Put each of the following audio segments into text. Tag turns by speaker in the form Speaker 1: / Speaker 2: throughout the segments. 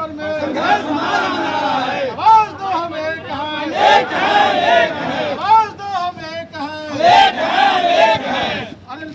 Speaker 1: Paper में संघर्ष हमारा नारा है। आवाज दो हम एक हैं, एक है, एक है। आवाज दो हम एक हैं, एक है, एक है। अरे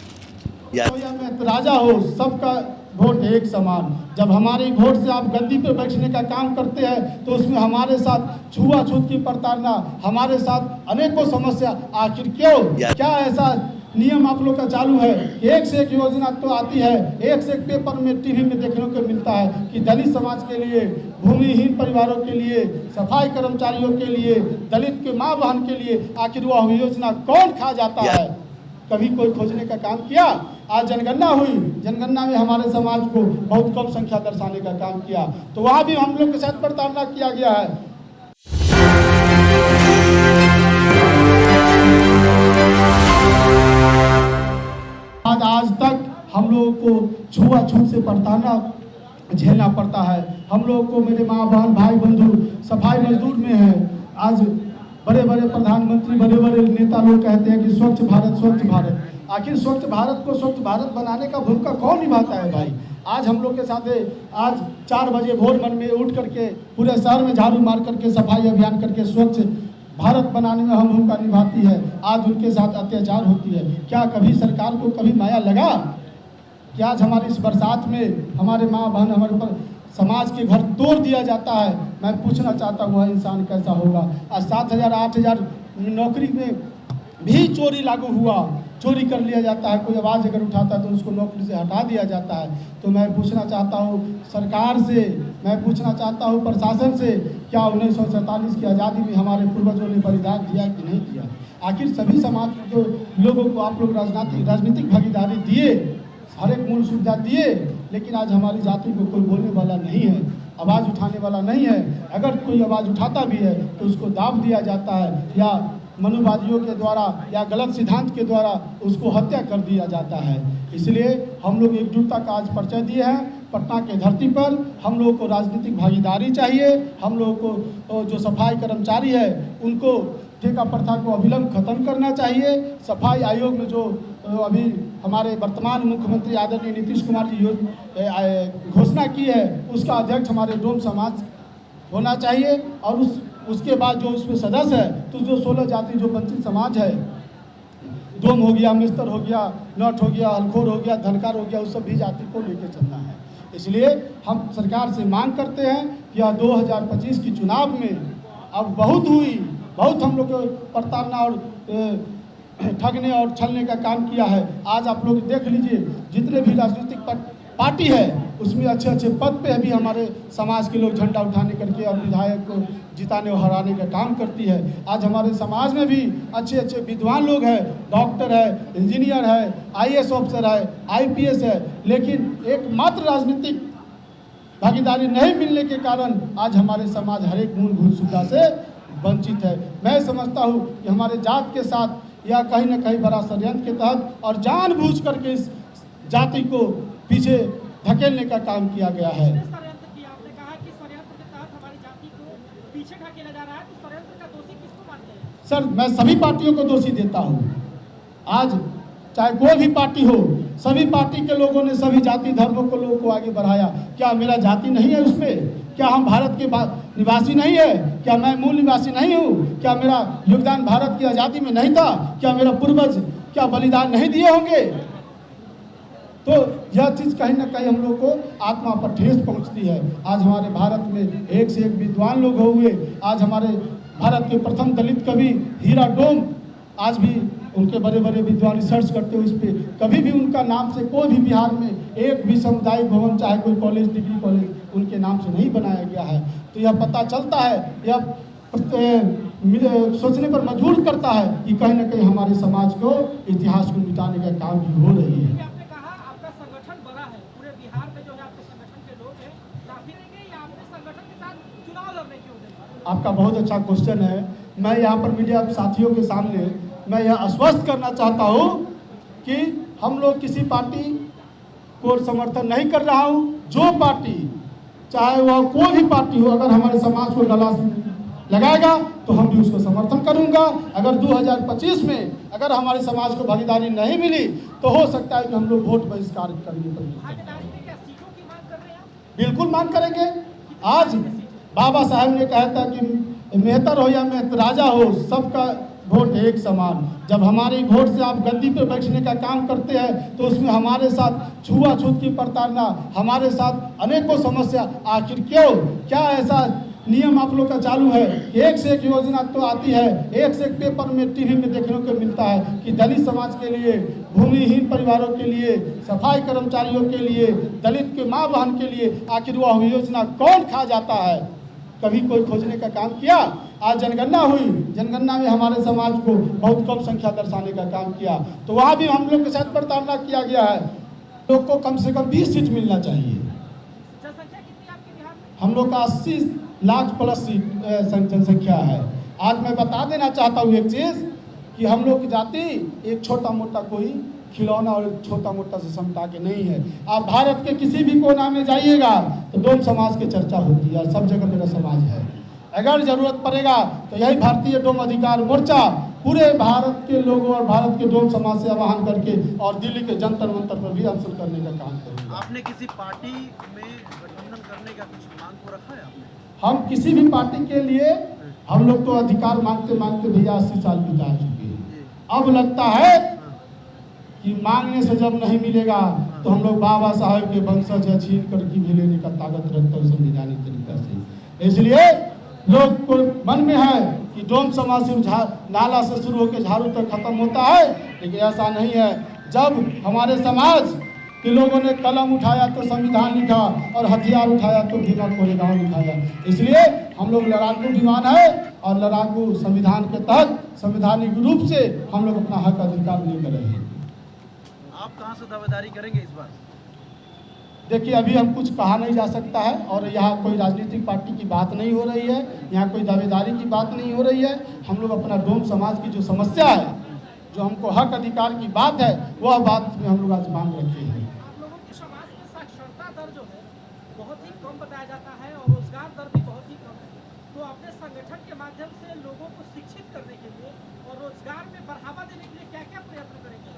Speaker 1: में राजा हो, सबका वोट एक समान। जब हमारी वोट से आप गद्दी पे बैठने का काम करते हैं तो उसमें हमारे साथ छुआछूत की प्रताड़ना, हमारे साथ अनेकों समस्या। आखिर क्यों, क्या ऐसा नियम आप लोग का चालू है? एक से एक योजना तो आती है, एक से एक पेपर में टीवी में देखने को मिलता है कि दलित समाज के लिए, भूमिहीन परिवारों के लिए, सफाई कर्मचारियों के लिए, दलित के माँ बहन के लिए आखिर वह योजना कौन खा जाता है? कभी कोई खोजने का काम किया? आज जनगणना हुई, जनगणना में हमारे समाज को बहुत कम संख्या दर्शाने का काम किया, तो वहाँ भी हम लोग के साथ प्रताड़ना किया गया है। आज तक हम लोगों को छुआछूत से प्रताड़ना झेलना पड़ता है। हम लोगों को, मेरे माँ बहन भाई बंधु सफाई मजदूर में है। आज बड़े बड़े प्रधानमंत्री, बड़े बड़े नेता लोग कहते हैं कि स्वच्छ भारत, स्वच्छ भारत। आखिर स्वच्छ भारत को स्वच्छ भारत बनाने का भूमिका कौन निभाता है भाई? आज हम लोग के साथ आज 4 बजे भोर मन में उठ करके पूरे शहर में झाड़ू मार करके सफाई अभियान करके स्वच्छ भारत बनाने में हम भूमिका निभाती है। आज उनके साथ अत्याचार होती है। क्या कभी सरकार को कभी माया लगा कि आज हमारी इस बरसात में हमारे माँ बहन, हमारे पर समाज के घर तोड़ दिया जाता है? मैं पूछना चाहता हूँ वह इंसान कैसा होगा? आज 7,000 8,000 नौकरी में भी चोरी लागू हुआ, चोरी कर लिया जाता है। कोई आवाज़ अगर उठाता है तो उसको नौकरी से हटा दिया जाता है। तो मैं पूछना चाहता हूँ सरकार से, मैं पूछना चाहता हूँ प्रशासन से, क्या 1947 की आज़ादी में हमारे पूर्वजों ने बलिदान दिया कि नहीं दिया? आखिर सभी समाज के लोगों को आप लोग राजनीतिक भागीदारी दिए, हर एक मूल सुविधा दिए, लेकिन आज हमारी जाति को कोई बोलने वाला नहीं है, आवाज़ उठाने वाला नहीं है। अगर कोई आवाज़ उठाता भी है तो उसको दाब दिया जाता है, या मनुवादियों के द्वारा या गलत सिद्धांत के द्वारा उसको हत्या कर दिया जाता है। इसलिए हम लोग एकजुटता का आज परिचय दिए हैं। पटना के धरती पर हम लोगों को राजनीतिक भागीदारी चाहिए। हम लोगों को जो सफाई कर्मचारी है उनको ठेका प्रथा को अविलंब खत्म करना चाहिए। सफाई आयोग में जो अभी हमारे वर्तमान मुख्यमंत्री आदरणीय नीतीश कुमार जी घोषणा की है, उसका अध्यक्ष हमारे डोम समाज होना चाहिए। और उसके बाद जो उसमें सदस्य है, तो जो 16 जाति जो वंचित समाज है, डोम हो गया, मिस्तर हो गया, नट हो गया, हलखोर हो गया, धनकार हो गया, उस सभी जाति को लेकर चलना है। इसलिए हम सरकार से मांग करते हैं कि यह 2025 की चुनाव में अब बहुत हुई, बहुत हम लोग प्रताड़ना और ठगने और छलने का काम किया है। आज आप लोग देख लीजिए, जितने भी राजनीतिक पार्टी है उसमें अच्छे अच्छे पद पे भी हमारे समाज के लोग झंडा उठाने करके और विधायक को जिताने और हराने का काम करती है। आज हमारे समाज में भी अच्छे अच्छे विद्वान लोग हैं, डॉक्टर है, इंजीनियर है, IAS ऑफिसर है, IPS है, लेकिन एकमात्र राजनीतिक भागीदारी नहीं मिलने के कारण आज हमारे समाज हर एक मूलभूत सुविधा से वंचित है। मैं समझता हूँ कि हमारे जात के साथ या कहीं न कहीं बड़ा षड्यंत्र के तहत और जानबूझ करके इस जाति को पीछे धकेलने का काम किया गया है।
Speaker 2: आपने कहा कि षड्यंत्र के तहत हमारी जाति को पीछे ढकेला जा रहा है, तो षड्यंत्र का दोषी किसको मानते हैं?
Speaker 1: सर, मैं सभी पार्टियों को दोषी देता हूँ। आज चाहे कोई भी पार्टी हो, सभी पार्टी के लोगों ने सभी जाति धर्मों को लोगों को आगे बढ़ाया। क्या मेरा जाति नहीं है उसमें? क्या हम भारत के निवासी नहीं है? क्या मैं मूल निवासी नहीं हूँ? क्या मेरा योगदान भारत की आज़ादी में नहीं था? क्या मेरा पूर्वज क्या बलिदान नहीं दिए होंगे? तो यह चीज़ कहीं ना कहीं हम लोग को आत्मा पर ठेस पहुंचती है। आज हमारे भारत में एक से एक विद्वान लोग हुए। आज हमारे भारत के प्रथम दलित कवि हीरा डोम, आज भी उनके बड़े बड़े विद्वान रिसर्च करते हुए इस पर कभी भी उनका नाम से कोई भी बिहार में एक भी सामुदायिक भवन, चाहे कोई कॉलेज, डिग्री कॉलेज, उनके नाम से नहीं बनाया गया है। तो यह पता चलता है, यह सोचने पर मजबूर करता है कि कहीं ना कहीं हमारे समाज को, इतिहास को मिटाने का काम भी हो रही है।
Speaker 2: आपने कहा आपका संगठन बड़ा है, पूरे बिहार में जो है आपके संगठन के लोग हैं, काफी रहेंगे या अपने संगठन के साथ चुनाव लड़ने की उम्मीद?
Speaker 1: आपका बहुत अच्छा क्वेश्चन है। मैं यहाँ पर मीडिया साथियों के सामने मैं यह आश्वस्त करना चाहता हूँ कि हम लोग किसी पार्टी को समर्थन नहीं कर रहा हूँ। जो पार्टी, चाहे वह कोई भी पार्टी हो, अगर हमारे समाज को गला लगाएगा तो हम भी उसको समर्थन करूंगा। अगर 2025 में अगर हमारे समाज को भागीदारी नहीं मिली तो हो सकता है कि हम लोग वोट बहिष्कार करने पड़ेंगे।
Speaker 2: भागीदारी में क्या सीटों की मांग कर रहे हैं आप?
Speaker 1: बिल्कुल मांग करेंगे। आज बाबा साहब ने कहा था कि मेहतर हो या राजा हो, सबका वोट एक समान। जब हमारे वोट से आप गद्दी पर बैठने का काम करते हैं तो उसमें हमारे साथ छुआछूत की प्रताड़ना, हमारे साथ अनेकों समस्या, आखिर क्यों, क्या ऐसा नियम आप लोग का चालू है कि एक से एक योजना तो आती है, एक से एक पेपर में टीवी में देखने को मिलता है कि दलित समाज के लिए, भूमिहीन परिवारों के लिए, सफाई कर्मचारियों के लिए, दलित के माँ बहन के लिए आखिर वह योजना कौन खा जाता है? कभी कोई खोजने का काम किया? आज जनगणना हुई, जनगणना में हमारे समाज को बहुत कम संख्या दर्शाने का काम किया, तो वहाँ भी हम लोग के साथ प्रताड़ना किया गया है। लोग को कम से कम 20 सीट मिलना चाहिए।
Speaker 2: जनसंख्या कितनी आपके बिहार में?
Speaker 1: हम लोग का 80 लाख प्लस जनसंख्या है। आज मैं बता देना चाहता हूँ एक चीज़ कि हम लोग की जाति एक छोटा मोटा कोई खिलौना और छोटा मोटा से समता के नहीं है। आप भारत के किसी भी कोना में जाइएगा तो डोम समाज की चर्चा होती है, सब जगह मेरा समाज है। अगर जरूरत पड़ेगा तो यही भारतीय डोम अधिकार मोर्चा पूरे भारत के लोगों और भारत के डोम समाज से आह्वान करके और दिल्ली के जंतर मंतर पर भी अनशन करने का काम करेंगे।
Speaker 3: आपने किसी पार्टी में गठबंधन करने का कुछ मांग को रखा है आपने?
Speaker 1: हम किसी भी पार्टी के लिए हम लोग तो अधिकार मांगते मांगते भैया 80 साल बिता चुके हैं। अब लगता है कि मांगने से जब नहीं मिलेगा तो हम लोग बाबा साहब के वंशज या छीन कर की भी लेने का ताकत रखते हैं संविधानिक तरीका से। इसलिए लोग को मन में है कि डोम समाज से नाला से शुरू होकर झाड़ू तक खत्म होता है, लेकिन ऐसा नहीं है। जब हमारे समाज के लोगों ने कलम उठाया तो संविधान लिखा और हथियार उठाया तो बिना कोरेगांव लिखाया। इसलिए हम लोग लड़ाकू विमान है और लड़ाकू संविधान के तहत संवैधानिक रूप से हम लोग अपना हक अधिकार लेकर रहे हैं।
Speaker 3: आप कहां से दावेदारी करेंगे इस बार?
Speaker 1: देखिए, अभी हम कुछ कहा नहीं जा सकता है और यहाँ कोई राजनीतिक पार्टी की बात नहीं हो रही है, यहाँ कोई दावेदारी की बात नहीं हो रही है। हम लोग अपना डोम समाज की जो समस्या है, जो हमको हक अधिकार की बात है, वह बात में हम लोग आज मांग रखे हैं।
Speaker 2: आप लोगों के समाज में साक्षरता दर जो है बहुत ही कम बताया जाता है और रोजगार दर भी बहुत ही कम है, तो अपने संगठन के माध्यम से लोगों को शिक्षित करने के लिए और रोजगार में बढ़ावा देने के लिए क्या क्या प्रयत्न करेंगे?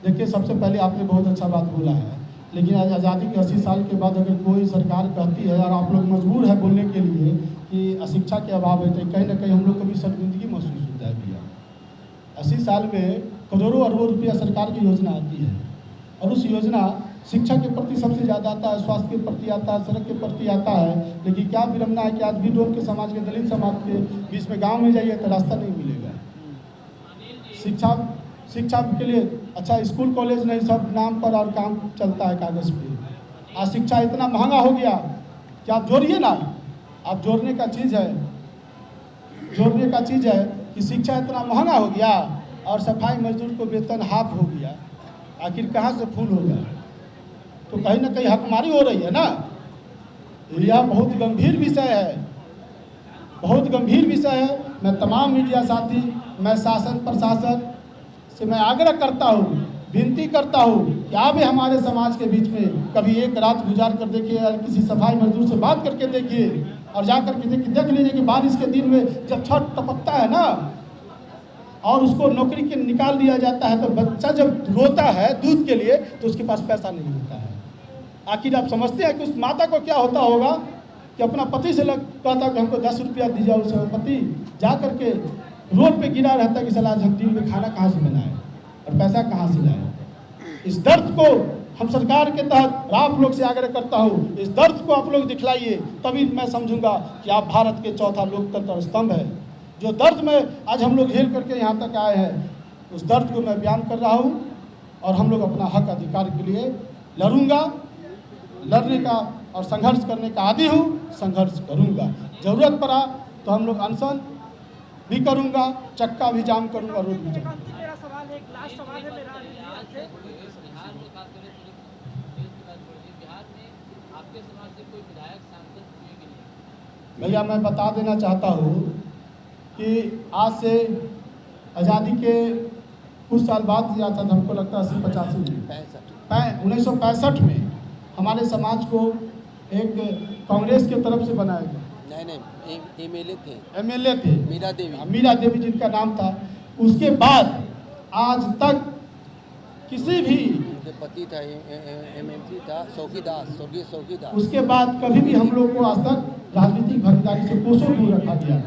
Speaker 1: देखिए, सबसे पहले आपने बहुत अच्छा बात बोला है, लेकिन आज आज़ादी के 80 साल के बाद अगर कोई सरकार कहती है और आप लोग मजबूर है बोलने के लिए कि अशिक्षा के अभाव है, तो कहीं ना कहीं हम लोग को भी शर्मिंदगी महसूस होता है भैया। 80 साल में करोड़ों अरबों रुपया सरकार की योजना आती है और उस योजना शिक्षा के प्रति सबसे ज़्यादा आता है, स्वास्थ्य के प्रति आता है, सड़क के प्रति आता है, लेकिन क्या विडम्बना है कि आज भी डोम के समाज के, दलित समाज के बीच में गाँव में जाइए तो रास्ता नहीं मिलेगा। शिक्षा के लिए अच्छा स्कूल कॉलेज नहीं, सब नाम पर और काम चलता है कागज़ पे। आज शिक्षा इतना महंगा हो गया कि आप जोड़िए ना, आप जोड़ने का चीज़ है कि शिक्षा इतना महंगा हो गया और सफाई मजदूर को वेतन हाफ हो गया, आखिर कहाँ से फूल होगा? तो कहीं ना कहीं हकमारी हो रही है ना। यह बहुत गंभीर विषय है, बहुत गंभीर विषय है। मैं तमाम मीडिया साथी, मैं शासन प्रशासन से मैं आग्रह करता हूँ, विनती करता हूँ कि आप भी हमारे समाज के बीच में कभी एक रात गुजार कर देखिए या किसी सफाई मजदूर से बात करके देखिए और जा कर के देख लीजिए कि बारिश के दिन में जब छठ टपकता है ना और उसको नौकरी के निकाल दिया जाता है तो बच्चा जब रोता है दूध के लिए तो उसके पास पैसा नहीं होता है। आखिर आप समझते हैं कि उस माता को क्या होता होगा कि अपना पति से कहता कि हमको 10 रुपया दीजिए, उस पति जा करके रोड पे गिरा रहता है कि सलाह हम दिन में खाना कहाँ से बनाए और पैसा कहाँ से लाए। इस दर्द को हम सरकार के तहत आप लोग से आग्रह करता हूँ, इस दर्द को आप लोग दिखलाइए, तभी मैं समझूंगा कि आप भारत के चौथा लोकतंत्र स्तंभ है। जो दर्द में आज हम लोग झेल करके यहाँ तक आए हैं, उस दर्द को मैं बयान कर रहा हूँ और हम लोग अपना हक अधिकार के लिए लड़ूंगा, लड़ने का और संघर्ष करने का आदी हूँ, संघर्ष करूँगा। ज़रूरत पड़ा तो हम लोग अनशन भी करूँगा, चक्का भी जाम करूँगा, रोड भी जाम।
Speaker 2: मेरा सवाल एक लास्ट सवाल है मेरा आपसे।
Speaker 4: बिहार में बात करें तो बिहार में आपके समाज से कोई विधायक सांसद हुए कि नहीं?
Speaker 1: भैया, मैं बता देना चाहता हूँ कि आज से आज़ादी के कुछ साल बाद दिया था, हमको लगता है 80-85 में 1965 में हमारे समाज को एक कांग्रेस की तरफ से बनाया गया।
Speaker 4: नहीं,
Speaker 1: एमएलए थे
Speaker 4: मीरा देवी
Speaker 1: जिनका नाम था। उसके बाद आज तक किसी भी
Speaker 5: उनके पति था एमएमसी था चौकीदार, स्वर्गीय चौकीदार।
Speaker 1: उसके बाद कभी भी हम लोग को आज तक राजनीतिक भागीदारी से कोसों दूर रखा गया,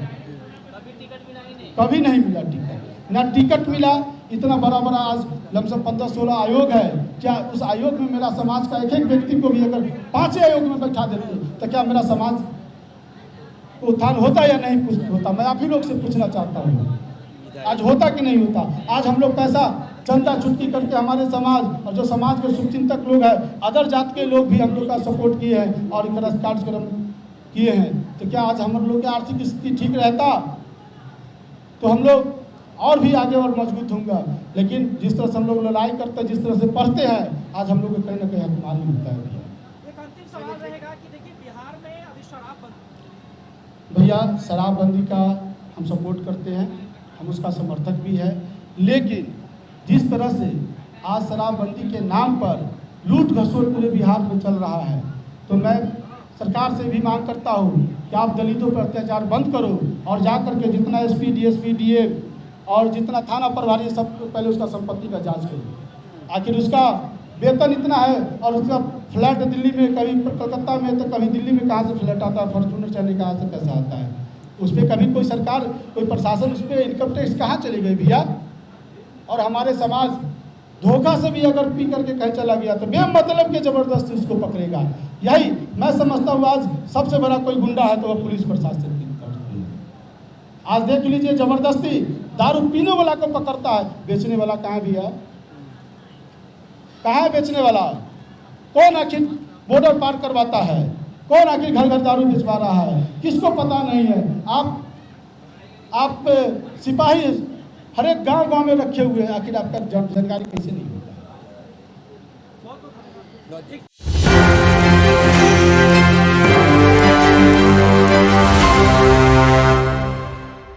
Speaker 4: कभी टिकट मिला ही नहीं।
Speaker 1: कभी नहीं मिला टिकट, ना टिकट मिला। इतना बड़ा बड़ा आज लमसम 15-16 आयोग है, क्या उस आयोग में मेरा समाज का एक एक व्यक्ति को भी अगर 5 आयोग में बैठा देते तो क्या मेरा समाज उत्थान होता या नहीं होता? मैं आप ही लोग से पूछना चाहता हूँ, आज होता कि नहीं होता? आज हम लोग पैसा चंदा चुटकी करके हमारे समाज और जो समाज के शुभचिंतक लोग हैं, अदर जात के लोग भी हम लोग का सपोर्ट किए हैं और कार्यक्रम किए हैं, तो क्या आज हम लोग की आर्थिक स्थिति ठीक रहता तो हम लोग और भी आगे और मजबूत होंगे। लेकिन जिस तरह से हम लोग लड़ाई करते हैं, जिस तरह से पढ़ते हैं, आज हम लोग को कहीं ना कहीं हकमारी होता है।
Speaker 2: एक अंतिम सवाल रहेगा कि देखिए बिहार में अभी शराबबंदी,
Speaker 1: भैया शराबबंदी का हम सपोर्ट करते हैं, हम उसका समर्थक भी है, लेकिन जिस तरह से आज शराबबंदी के नाम पर लूट घसोट पूरे बिहार में चल रहा है, तो मैं सरकार से भी मांग करता हूँ कि आप दलितों पर अत्याचार बंद करो और जा कर के जितना एसपी, डीएसपी, डीएम और जितना थाना प्रभारी सब पहले उसका संपत्ति का जांच करो। आखिर उसका वेतन इतना है और उसका फ्लैट दिल्ली में, कभी कलकत्ता में तो कभी दिल्ली में कहाँ से फ्लैट आता है, फॉर्चूनर चले कहाँ से पैसा आता है? उस पर कभी कोई सरकार, कोई प्रशासन उस पर इनकम टैक्स कहाँ चली गई भैया? और हमारे समाज धोखा से भी अगर पी करके कहीं चला गया तो बेमतलब के ज़बरदस्ती उसको पकड़ेगा। यही मैं समझता हूँ आज सबसे बड़ा कोई गुंडा है तो वह पुलिस प्रशासन की तरफ है। आज देख लीजिए, ज़बरदस्ती दारू पीने वाला को पकड़ता है, बेचने वाला कहाँ भी है? कहाँ है बेचने वाला? कौन आखिर बॉर्डर पार करवाता है? कौन आखिर घर घर दारू बेचवा रहा है? किसको पता नहीं है? आप सिपाही हर एक गांव में रखे हुए हैं, आखिर आपका जानकारी कैसे नहीं होता?
Speaker 2: बहुत बहुत धन्यवाद।